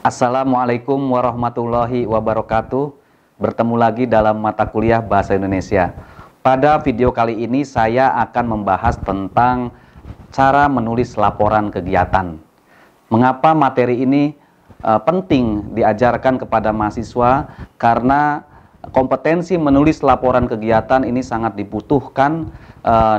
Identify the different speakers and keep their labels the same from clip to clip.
Speaker 1: Assalamualaikum warahmatullahi wabarakatuh. Bertemu lagi dalam mata kuliah Bahasa Indonesia. Pada video kali ini saya akan membahas tentang cara menulis laporan kegiatan. Mengapa materi ini penting diajarkan kepada mahasiswa? Karena kompetensi menulis laporan kegiatan ini sangat dibutuhkan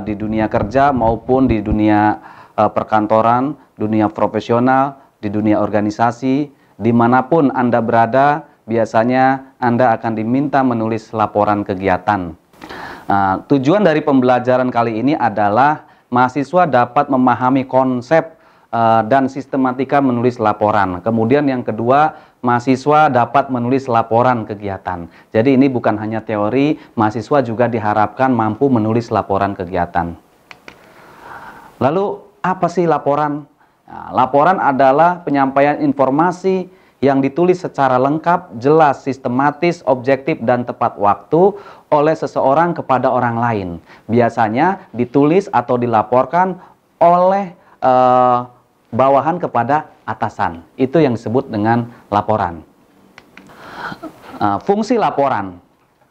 Speaker 1: di dunia kerja maupun di dunia perkantoran, dunia profesional, di dunia organisasi. Dimanapun Anda berada, biasanya Anda akan diminta menulis laporan kegiatan. Tujuan dari pembelajaran kali ini adalah mahasiswa dapat memahami konsep dan sistematika menulis laporan. Kemudian yang kedua, mahasiswa dapat menulis laporan kegiatan. Jadi ini bukan hanya teori, mahasiswa juga diharapkan mampu menulis laporan kegiatan. Lalu apa sih laporan? Nah, laporan adalah penyampaian informasi yang ditulis secara lengkap, jelas, sistematis, objektif, dan tepat waktu oleh seseorang kepada orang lain. Biasanya ditulis atau dilaporkan oleh bawahan kepada atasan. Itu yang disebut dengan laporan. Fungsi laporan.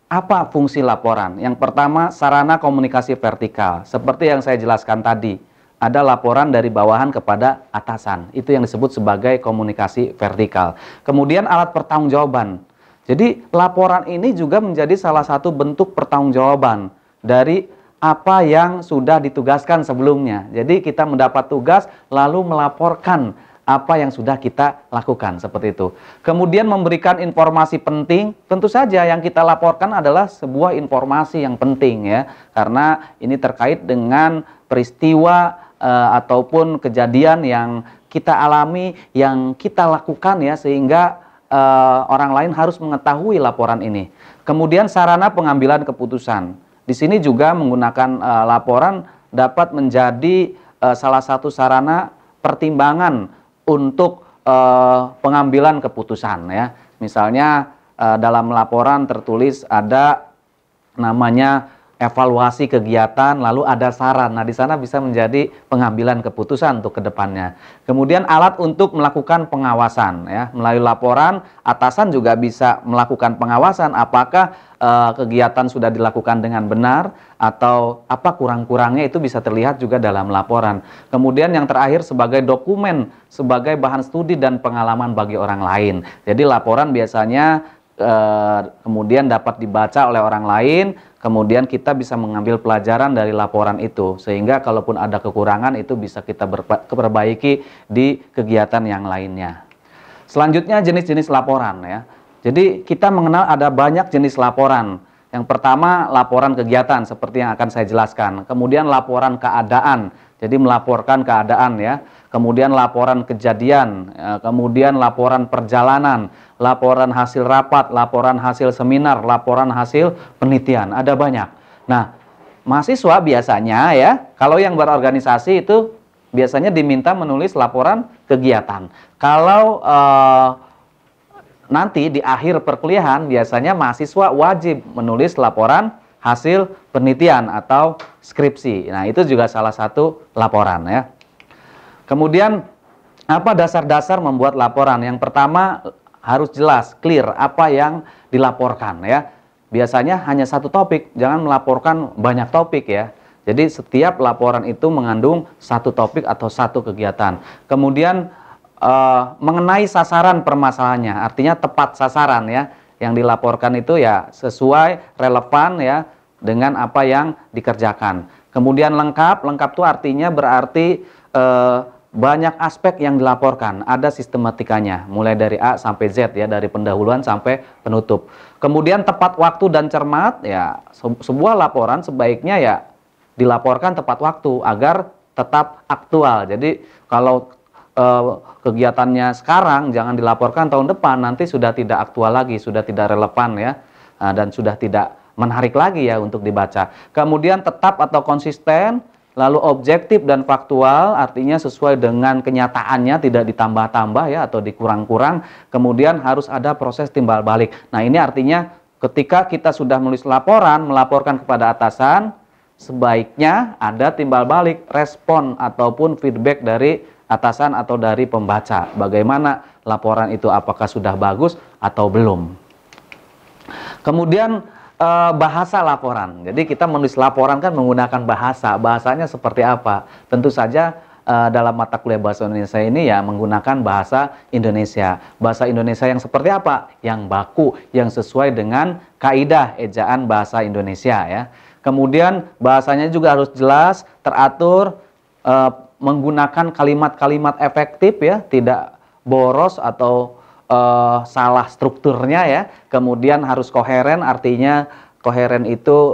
Speaker 1: Apa fungsi laporan? Yang pertama, sarana komunikasi vertikal. Seperti yang saya jelaskan tadi. Ada laporan dari bawahan kepada atasan. Itu yang disebut sebagai komunikasi vertikal. Kemudian alat pertanggungjawaban. Jadi laporan ini juga menjadi salah satu bentuk pertanggungjawaban dari apa yang sudah ditugaskan sebelumnya. Jadi kita mendapat tugas lalu melaporkan apa yang sudah kita lakukan, seperti itu. Kemudian memberikan informasi penting, tentu saja yang kita laporkan adalah sebuah informasi yang penting ya. Karena ini terkait dengan peristiwa ataupun kejadian yang kita alami, yang kita lakukan ya, sehingga orang lain harus mengetahui laporan ini. Kemudian sarana pengambilan keputusan. Di sini juga menggunakan laporan dapat menjadi salah satu sarana pertimbangan untuk pengambilan keputusan ya. Misalnya dalam laporan tertulis ada namanya evaluasi kegiatan, lalu ada saran. Nah, di sana bisa menjadi pengambilan keputusan untuk kedepannya. Kemudian alat untuk melakukan pengawasan, ya, melalui laporan atasan juga bisa melakukan pengawasan. Apakah kegiatan sudah dilakukan dengan benar atau apa kurang-kurangnya, itu bisa terlihat juga dalam laporan. Kemudian yang terakhir sebagai dokumen, sebagai bahan studi dan pengalaman bagi orang lain. Jadi laporan biasanya kemudian dapat dibaca oleh orang lain, kemudian kita bisa mengambil pelajaran dari laporan itu, sehingga kalaupun ada kekurangan itu bisa kita perbaiki di kegiatan yang lainnya. Selanjutnya jenis-jenis laporan ya. Jadi kita mengenal ada banyak jenis laporan. Yang pertama laporan kegiatan seperti yang akan saya jelaskan. Kemudian laporan keadaan, jadi melaporkan keadaan ya. Kemudian laporan kejadian, kemudian laporan perjalanan, laporan hasil rapat, laporan hasil seminar, laporan hasil penelitian, ada banyak. Nah, mahasiswa biasanya ya, kalau yang berorganisasi itu biasanya diminta menulis laporan kegiatan. Kalau nanti di akhir perkuliahan biasanya mahasiswa wajib menulis laporan hasil penelitian atau skripsi. Nah, itu juga salah satu laporan ya. Kemudian apa dasar-dasar membuat laporan? Yang pertama harus jelas, clear apa yang dilaporkan ya. Biasanya hanya satu topik, jangan melaporkan banyak topik ya. Jadi setiap laporan itu mengandung satu topik atau satu kegiatan. Kemudian mengenai sasaran permasalahannya, artinya tepat sasaran ya. Yang dilaporkan itu ya sesuai, relevan ya dengan apa yang dikerjakan. Kemudian lengkap, lengkap itu artinya berarti banyak aspek yang dilaporkan, ada sistematikanya, mulai dari A sampai Z ya, dari pendahuluan sampai penutup. Kemudian tepat waktu dan cermat ya, sebuah laporan sebaiknya ya dilaporkan tepat waktu agar tetap aktual. Jadi kalau kegiatannya sekarang jangan dilaporkan tahun depan, nanti sudah tidak aktual lagi, sudah tidak relevan ya, dan sudah tidak menarik lagi ya untuk dibaca. Kemudian tetap atau konsisten. Lalu objektif dan faktual, artinya sesuai dengan kenyataannya, tidak ditambah-tambah ya atau dikurang-kurang. Kemudian harus ada proses timbal balik. Nah, ini artinya ketika kita sudah menulis laporan, melaporkan kepada atasan, sebaiknya ada timbal balik, respon ataupun feedback dari atasan atau dari pembaca. Bagaimana laporan itu, apakah sudah bagus atau belum. Kemudian bahasa laporan. Jadi kita menulis laporan kan menggunakan bahasa. Bahasanya seperti apa? Tentu saja dalam mata kuliah bahasa Indonesia ini ya menggunakan bahasa Indonesia. Bahasa Indonesia yang seperti apa? Yang baku, yang sesuai dengan kaidah ejaan bahasa Indonesia ya. Kemudian bahasanya juga harus jelas, teratur, menggunakan kalimat-kalimat efektif ya, tidak boros atau salah strukturnya ya. Kemudian harus koheren, artinya koheren itu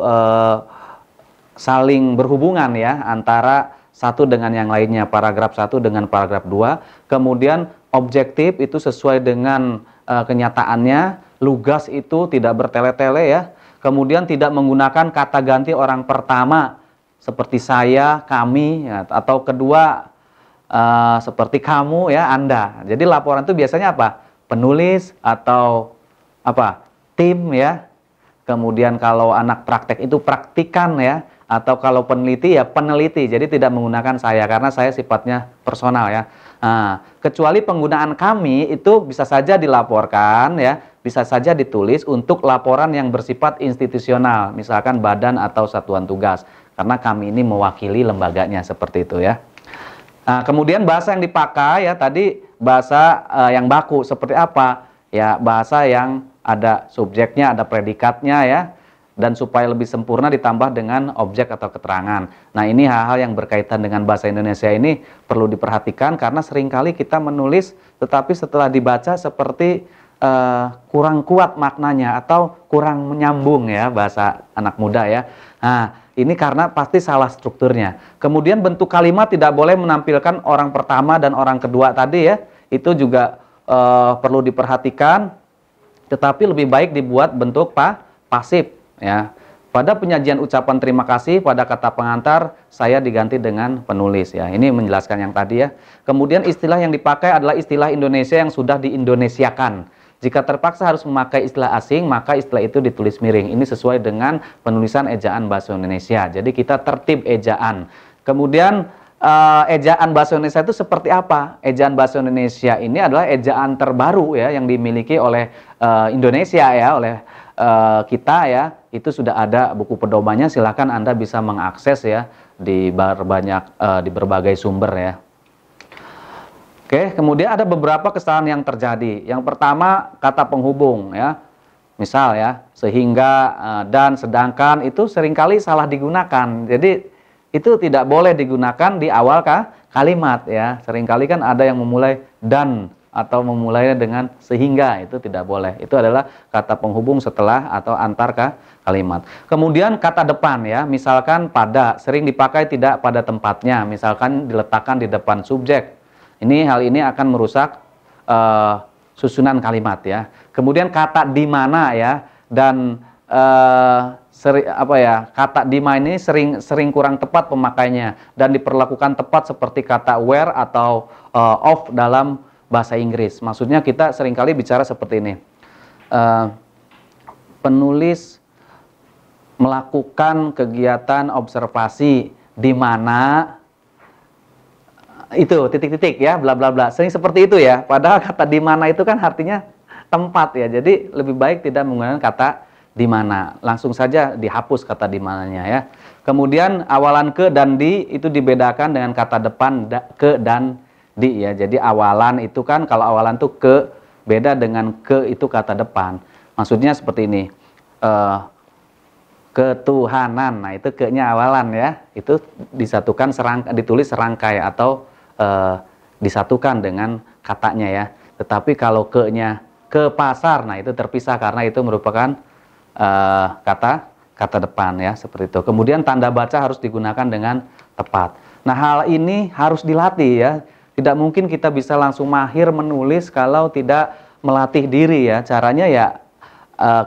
Speaker 1: saling berhubungan ya antara satu dengan yang lainnya, paragraf 1 dengan paragraf 2. Kemudian objektif itu sesuai dengan kenyataannya, lugas itu tidak bertele-tele ya. Kemudian tidak menggunakan kata ganti orang pertama seperti saya, kami ya, atau kedua seperti kamu ya, Anda. Jadi laporan itu biasanya apa? Penulis atau apa? Tim ya. Kemudian kalau anak praktek itu praktikan ya. Atau kalau peneliti ya peneliti, jadi tidak menggunakan saya karena saya sifatnya personal ya. Nah, kecuali penggunaan kami itu bisa saja dilaporkan ya, bisa saja ditulis untuk laporan yang bersifat institusional, misalkan badan atau satuan tugas, karena kami ini mewakili lembaganya seperti itu ya. Nah, kemudian bahasa yang dipakai ya tadi bahasa yang baku seperti apa? Ya bahasa yang ada subjeknya, ada predikatnya ya. Dan supaya lebih sempurna ditambah dengan objek atau keterangan. Nah ini hal-hal yang berkaitan dengan bahasa Indonesia ini perlu diperhatikan karena seringkali kita menulis tetapi setelah dibaca seperti kurang kuat maknanya atau kurang menyambung ya bahasa anak muda ya. Nah ini karena pasti salah strukturnya. Kemudian bentuk kalimat tidak boleh menampilkan orang pertama dan orang kedua tadi ya. Itu juga perlu diperhatikan tetapi lebih baik dibuat bentuk pasif. Ya, pada penyajian ucapan terima kasih pada kata pengantar saya diganti dengan penulis ya. Ini menjelaskan yang tadi ya. Kemudian istilah yang dipakai adalah istilah Indonesia yang sudah diindonesiakan. Jika terpaksa harus memakai istilah asing, maka istilah itu ditulis miring. Ini sesuai dengan penulisan ejaan bahasa Indonesia. Jadi kita tertib ejaan. Kemudian ejaan bahasa Indonesia itu seperti apa? Ejaan bahasa Indonesia ini adalah ejaan terbaru ya yang dimiliki oleh Indonesia ya, oleh kita ya. Itu sudah ada buku pedomannya, silakan Anda bisa mengakses ya di berbagai sumber ya. Oke, kemudian ada beberapa kesalahan yang terjadi. Yang pertama kata penghubung ya. Misal ya, sehingga dan sedangkan itu seringkali salah digunakan. Jadi itu tidak boleh digunakan di awal kalimat ya. Seringkali kan ada yang memulai dan atau memulainya dengan sehingga, itu tidak boleh. Itu adalah kata penghubung setelah atau antar kalimat. Kemudian kata depan ya, misalkan pada sering dipakai tidak pada tempatnya, misalkan diletakkan di depan subjek. Hal ini akan merusak susunan kalimat ya. Kemudian kata di mana ya, dan kata di mana ini sering kurang tepat pemakainya dan diperlakukan tepat seperti kata where atau of dalam bahasa Inggris. Maksudnya kita seringkali bicara seperti ini. Penulis melakukan kegiatan observasi di mana itu titik-titik ya, bla bla bla. Sering seperti itu ya. Padahal kata di mana itu kan artinya tempat ya. Jadi lebih baik tidak menggunakan kata di mana. Langsung saja dihapus kata di mananya ya. Kemudian awalan ke dan di itu dibedakan dengan kata depan ke dan di ya. Jadi awalan itu kan kalau awalan tuh ke, beda dengan ke itu kata depan. Maksudnya seperti ini. Ketuhanan. Nah, itu ke-nya awalan ya. Itu disatukan ditulis serangkai atau disatukan dengan katanya ya. Tetapi kalau ke-nya ke pasar, nah itu terpisah karena itu merupakan kata depan ya, seperti itu. Kemudian tanda baca harus digunakan dengan tepat. Nah, hal ini harus dilatih ya. Tidak mungkin kita bisa langsung mahir menulis kalau tidak melatih diri ya. Caranya ya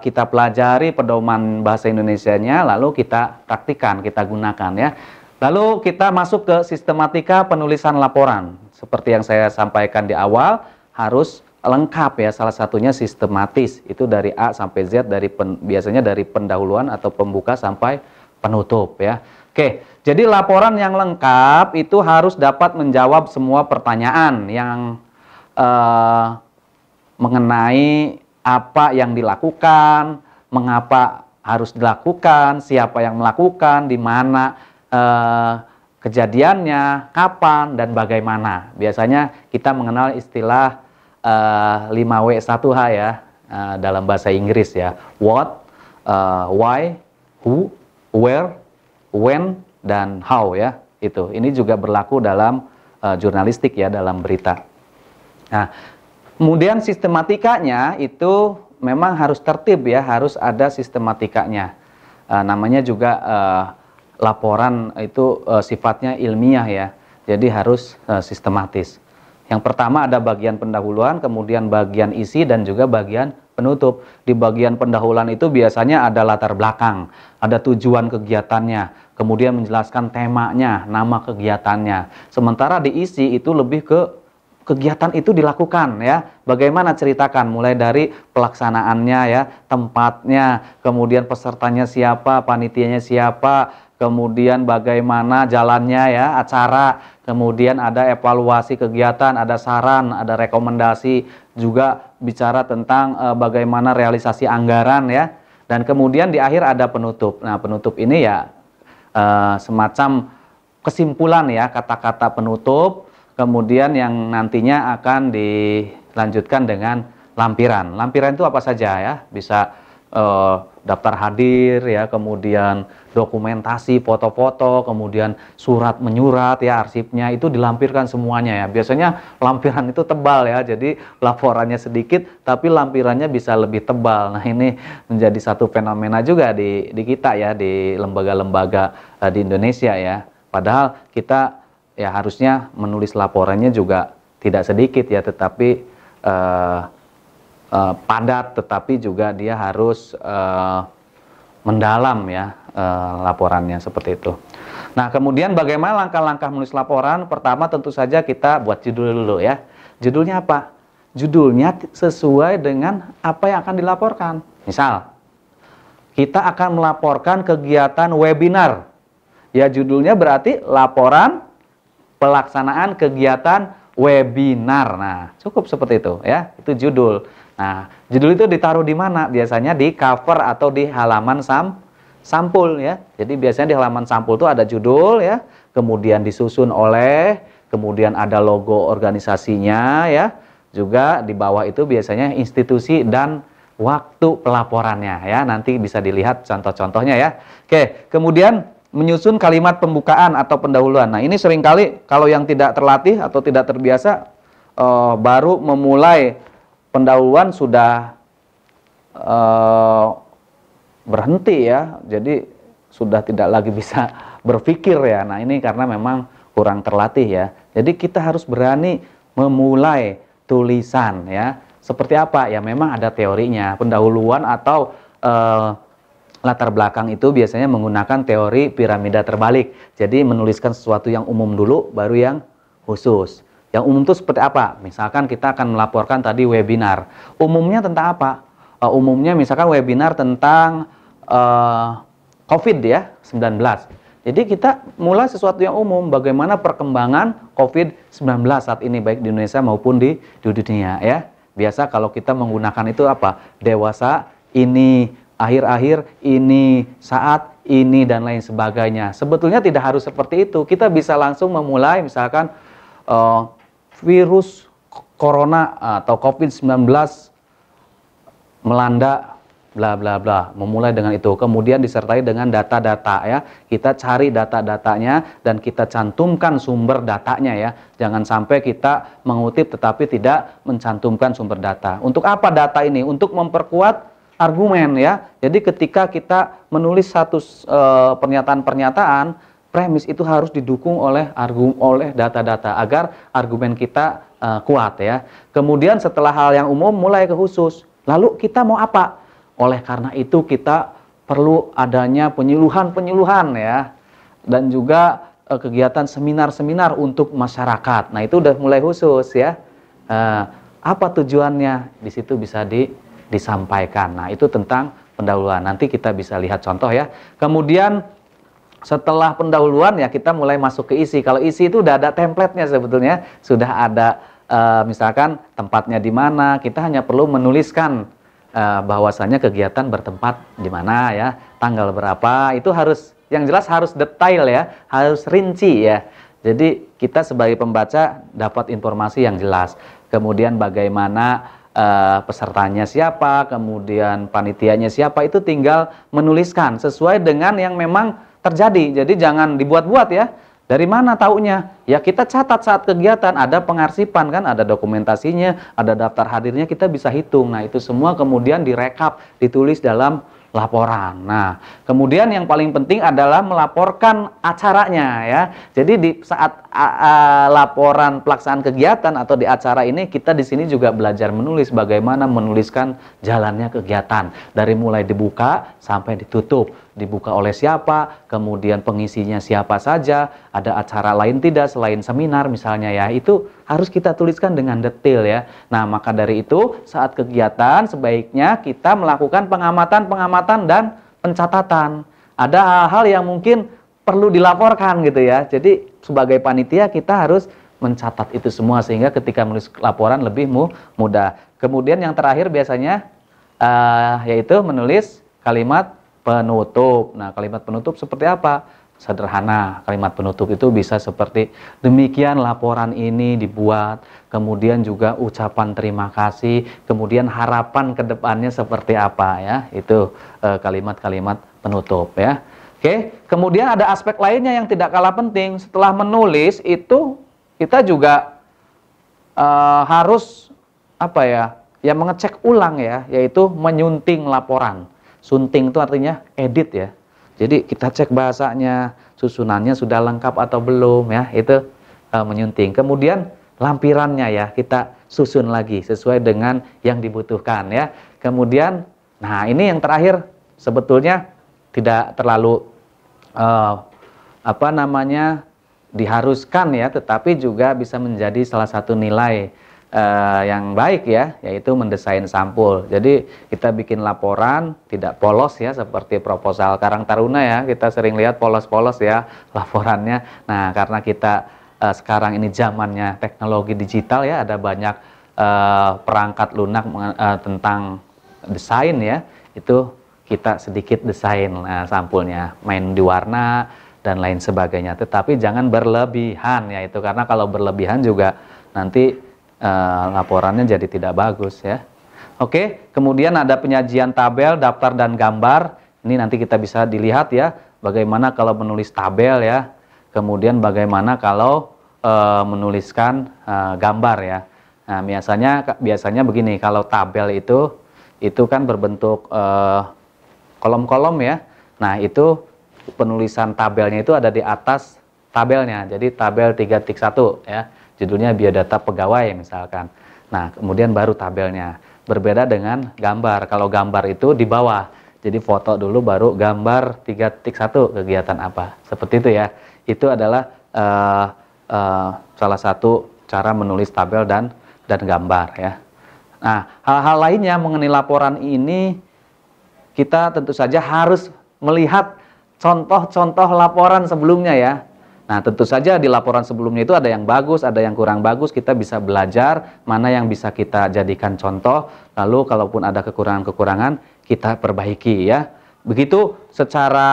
Speaker 1: kita pelajari pedoman bahasa Indonesianya, lalu kita praktikan, kita gunakan ya. Lalu kita masuk ke sistematika penulisan laporan. Seperti yang saya sampaikan di awal, harus lengkap ya, salah satunya sistematis. Itu dari A sampai Z, biasanya dari pendahuluan atau pembuka sampai penutup ya. Oke, jadi laporan yang lengkap itu harus dapat menjawab semua pertanyaan yang mengenai apa yang dilakukan, mengapa harus dilakukan, siapa yang melakukan, di mana kejadiannya, kapan, dan bagaimana. Biasanya kita mengenal istilah 5W1H ya, dalam bahasa Inggris ya. What, why, who, where, when, dan how ya. Ini juga berlaku dalam jurnalistik ya, dalam berita. Nah, kemudian sistematikanya itu memang harus tertib ya, harus ada sistematikanya. Namanya juga laporan itu sifatnya ilmiah ya, jadi harus sistematis. Yang pertama ada bagian pendahuluan, kemudian bagian isi, dan juga bagian penutup. Di bagian pendahuluan itu biasanya ada latar belakang, ada tujuan kegiatannya, kemudian menjelaskan temanya, nama kegiatannya. Sementara di isi itu lebih ke kegiatan itu dilakukan ya, bagaimana ceritakan, mulai dari pelaksanaannya ya, tempatnya, kemudian pesertanya siapa, panitianya siapa, kemudian bagaimana jalannya ya, acara, kemudian ada evaluasi kegiatan, ada saran, ada rekomendasi, juga bicara tentang bagaimana realisasi anggaran ya, dan kemudian di akhir ada penutup. Nah, penutup ini ya semacam kesimpulan ya, kata-kata penutup, kemudian yang nantinya akan dilanjutkan dengan lampiran. Lampiran itu apa saja ya? Bisa daftar hadir ya, kemudian dokumentasi, foto-foto, kemudian surat menyurat ya, arsipnya itu dilampirkan semuanya ya. Biasanya lampiran itu tebal ya, jadi laporannya sedikit tapi lampirannya bisa lebih tebal. Nah, ini menjadi satu fenomena juga di kita ya, di lembaga-lembaga di Indonesia ya. Padahal kita ya harusnya menulis laporannya juga tidak sedikit ya, tetapi padat, tetapi juga dia harus mendalam ya laporannya, seperti itu. Nah, kemudian bagaimana langkah-langkah menulis laporan? Pertama tentu saja kita buat judul dulu ya. Judulnya apa? Judulnya sesuai dengan apa yang akan dilaporkan. Misal, kita akan melaporkan kegiatan webinar. Ya, judulnya berarti laporan pelaksanaan kegiatan webinar. Nah, cukup seperti itu ya, itu judul. Nah, judul itu ditaruh di mana? Biasanya di cover atau di halaman sampul ya. Jadi biasanya di halaman sampul itu ada judul ya, kemudian disusun oleh, kemudian ada logo organisasinya ya. Juga di bawah itu biasanya institusi dan waktu pelaporannya ya. Nanti bisa dilihat contoh-contohnya ya. Oke, kemudian menyusun kalimat pembukaan atau pendahuluan. Nah, ini seringkali kalau yang tidak terlatih atau tidak terbiasa baru memulai pendahuluan sudah berhenti ya. Jadi sudah tidak lagi bisa berpikir ya. Nah, ini karena memang kurang terlatih ya. Jadi kita harus berani memulai tulisan ya. Seperti apa? Ya memang ada teorinya. Pendahuluan atau latar belakang itu biasanya menggunakan teori piramida terbalik. Jadi menuliskan sesuatu yang umum dulu, baru yang khusus. Yang umum itu seperti apa? Misalkan kita akan melaporkan tadi webinar. Umumnya tentang apa? Umumnya misalkan webinar tentang COVID ya, 19. Jadi kita mulai sesuatu yang umum, bagaimana perkembangan COVID-19 saat ini, baik di Indonesia maupun di dunia ya. Biasa kalau kita menggunakan itu apa? Dewasa, ini, akhir-akhir, ini, saat, ini, dan lain sebagainya. Sebetulnya tidak harus seperti itu. Kita bisa langsung memulai misalkan virus corona atau COVID-19 melanda bla bla bla, memulai dengan itu, kemudian disertai dengan data-data ya. Kita cari data-datanya dan kita cantumkan sumber datanya ya. Jangan sampai kita mengutip tetapi tidak mencantumkan sumber data. Untuk apa data ini? Untuk memperkuat argumen ya. Jadi ketika kita menulis satu pernyataan-pernyataan, premis itu harus didukung oleh data-data agar argumen kita kuat ya. Kemudian setelah hal yang umum mulai ke khusus. Lalu kita mau apa? Oleh karena itu kita perlu adanya penyuluhan-penyuluhan ya, dan juga kegiatan seminar-seminar untuk masyarakat. Nah, itu udah mulai khusus ya. Apa tujuannya? Di situ bisa disampaikan. Nah, itu tentang pendahuluan. Nanti kita bisa lihat contoh ya. Kemudian Setelah pendahuluan ya kita mulai masuk ke isi. Kalau isi itu udah ada template-nya sebetulnya, sudah ada misalkan tempatnya di mana, kita hanya perlu menuliskan bahwasanya kegiatan bertempat di mana ya, tanggal berapa, itu harus, yang jelas harus detail ya, harus rinci ya. Jadi kita sebagai pembaca dapat informasi yang jelas. Kemudian bagaimana pesertanya siapa, kemudian panitianya siapa, itu tinggal menuliskan sesuai dengan yang memang terjadi. Jadi jangan dibuat-buat ya. Dari mana taunya? Ya kita catat saat kegiatan, ada pengarsipan kan, ada dokumentasinya, ada daftar hadirnya, kita bisa hitung. Nah itu semua kemudian direkap, ditulis dalam laporan. Nah kemudian yang paling penting adalah melaporkan acaranya ya. Jadi di saat laporan pelaksanaan kegiatan atau di acara ini, kita di sini juga belajar menulis, bagaimana menuliskan jalannya kegiatan dari mulai dibuka sampai ditutup. Dibuka oleh siapa, kemudian pengisinya siapa saja, ada acara lain tidak selain seminar misalnya ya, itu harus kita tuliskan dengan detail ya. Nah maka dari itu saat kegiatan sebaiknya kita melakukan pengamatan dan pencatatan. Ada hal-hal yang mungkin perlu dilaporkan gitu ya, jadi sebagai panitia kita harus mencatat itu semua sehingga ketika menulis laporan lebih mudah. Kemudian yang terakhir biasanya yaitu menulis kalimat penutup. Nah, kalimat penutup seperti apa? Sederhana. Kalimat penutup itu bisa seperti demikian laporan ini dibuat, kemudian juga ucapan terima kasih, kemudian harapan ke depannya seperti apa ya. Itu kalimat-kalimat penutup ya. Oke, kemudian ada aspek lainnya yang tidak kalah penting. Setelah menulis itu kita juga harus apa ya? Ya mengecek ulang ya, yaitu menyunting laporan. Sunting itu artinya edit ya. Jadi kita cek bahasanya, susunannya sudah lengkap atau belum ya, itu menyunting. Kemudian lampirannya ya, kita susun lagi sesuai dengan yang dibutuhkan ya. Kemudian, nah ini yang terakhir sebetulnya tidak terlalu diharuskan ya, tetapi juga bisa menjadi salah satu nilai yang baik ya, yaitu mendesain sampul. Jadi kita bikin laporan tidak polos ya, seperti proposal Karang Taruna ya, kita sering lihat polos-polos ya laporannya. Nah karena kita sekarang ini zamannya teknologi digital ya, ada banyak perangkat lunak tentang desain ya, itu kita sedikit desain sampulnya, main di warna dan lain sebagainya. Tetapi jangan berlebihan ya, itu karena kalau berlebihan juga nanti laporannya jadi tidak bagus ya. Oke, kemudian ada penyajian tabel, daftar dan gambar. Ini nanti kita bisa dilihat ya, bagaimana kalau menulis tabel ya. Kemudian bagaimana kalau menuliskan gambar ya. Nah, biasanya begini, kalau tabel itu kan berbentuk kolom-kolom ya. Nah, itu penulisan tabelnya itu ada di atas tabelnya. Jadi tabel 3.1 ya. Judulnya biodata pegawai misalkan. Nah, kemudian baru tabelnya. Berbeda dengan gambar. Kalau gambar itu di bawah. Jadi foto dulu baru gambar 3.1 kegiatan apa. Seperti itu ya. Itu adalah salah satu cara menulis tabel dan gambar ya. Nah, hal-hal lainnya mengenai laporan ini kita tentu saja harus melihat contoh-contoh laporan sebelumnya ya. Nah, tentu saja di laporan sebelumnya itu ada yang bagus, ada yang kurang bagus, kita bisa belajar mana yang bisa kita jadikan contoh, lalu kalaupun ada kekurangan-kekurangan, kita perbaiki ya. Begitu secara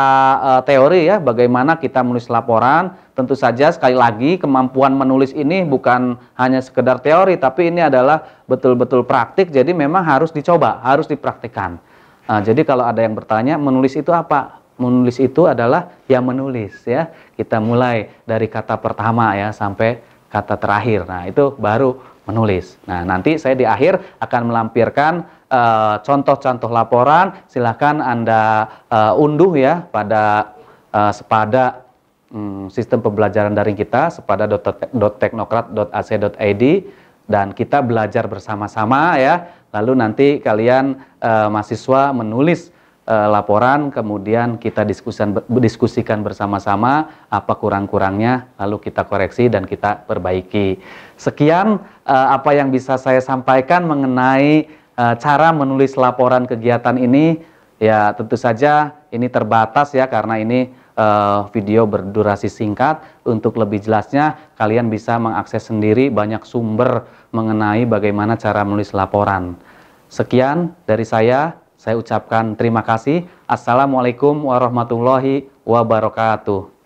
Speaker 1: teori ya, bagaimana kita menulis laporan. Tentu saja sekali lagi kemampuan menulis ini bukan hanya sekedar teori, tapi ini adalah betul-betul praktik, jadi memang harus dicoba, harus dipraktikkan. Jadi kalau ada yang bertanya, menulis itu apa? Menulis itu adalah yang menulis ya. Kita mulai dari kata pertama ya sampai kata terakhir. Nah, itu baru menulis. Nah, nanti saya di akhir akan melampirkan contoh-contoh laporan. Silakan Anda unduh ya pada Sepada sistem pembelajaran daring kita, sepada.teknokrat.ac.id, dan kita belajar bersama-sama ya. Lalu nanti kalian mahasiswa menulis laporan, kemudian kita diskusikan bersama-sama apa kurang-kurangnya, lalu kita koreksi dan kita perbaiki. Sekian apa yang bisa saya sampaikan mengenai cara menulis laporan kegiatan ini. Ya tentu saja ini terbatas ya, karena ini video berdurasi singkat. Untuk lebih jelasnya, kalian bisa mengakses sendiri banyak sumber mengenai bagaimana cara menulis laporan. Sekian dari saya ucapkan terima kasih. Assalamualaikum warahmatullahi wabarakatuh.